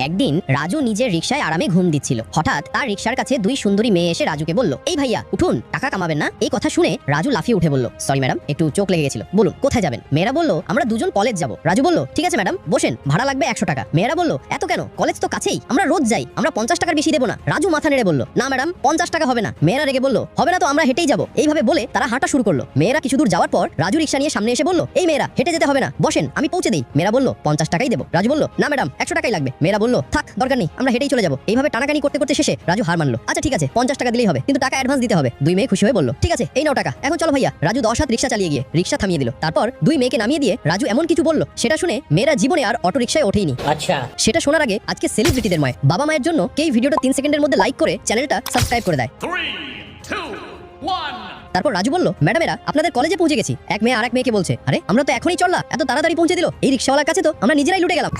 একদিন রাজু নিজের রিকশায় আরামে ঘুম দিচ্ছিল। হঠাৎ তার রিকশার কাছে দুই সুন্দরী মেয়ে এসে রাজুকে বলল, এই ভাইয়া উঠুন, টাকা কামাবেন না? এই কথা শুনে রাজু লাফিয়ে উঠে বলল, সরি ম্যাডাম, একটু চোখ লেগে গেছিল, বলুন কোথায় যাবেন? মেয়েরা বলল, আমরা দুজন কলেজ যাব। রাজু বলল, ঠিক আছে ম্যাডাম, বসেন, ভাড়া লাগবে 100 টাকা। মেয়েরা বলল, এত কেন? কলেজ তো কাছেই, আমরা রোজ যাই, আমরা 50 টাকার বেশি দেবো না। রাজু মাথা নেড়ে বলল, না ম্যাডাম, 50 টাকা হবে না। মেয়েরা রেগে বলল, হবে না তো আমরা হেঁটেই যাবো। এইভাবে বলে তারা হাঁটা শুরু করলো। মেয়েরা কিছু দূর যাওয়ার পর রাজু রিকশা নিয়ে সামনে এসে বলল, এই মেয়েরা হেঁটে যেতে হবে না, বসেন, আমি পৌঁছে দিই। মেয়েরা বলল, 50 টাকাই দেবো। রাজু বলল, না ম্যাডাম, 100 টাকাই লাগবে। মেয়েরা বলল, থাক, দরকার নেই, আমরা হেঁটেই চলে যাবো। এইভাবে টানাটানি করতে করতে শেষে রাজু হার মানলো। আচ্ছা ঠিক আছে, 50 টাকা দিলেই হবে, কিন্তু টাকা অ্যাডভান্স দিতে হবে। দুই মেয়ে খুশি হয়ে বলল, ঠিক আছে, এই নাও টাকা, এখন চলো ভাইয়া। রাজু 10 হাত রিকশা চালিয়ে গিয়ে রিকশা থামিয়ে দিল। তারপর দুই মেয়েকে নামিয়ে দিয়ে রাজু এমন কিছু বলল, সেটা শুনে মেয়েরা জীবনে আর অটো রিকশায় ওঠেইনি। আচ্ছা, সেটা শোনার আগে আজকে সেলিব্রিটিদের ময় বাবা মায়ের জন্য কেই ভিডিওটা 3 সেকেন্ডের মধ্যে লাইক করে চ্যানেলটা সাবস্ক্রাইব করে দেয়। 3, 2, 1. তারপর রাজু বলল, ম্যাডামেরা আপনাদের কলেজে পৌঁছে গেছি। এক মেয়ে আরেক মেয়েকে বলছে, আরে আমরা তো এখনই চললা, এত তাড়াতাড়ি পৌঁছে দিল, এই রিকশাওয়ালার কাছে তো আমরা নিজেরাই লুটে গেলাম।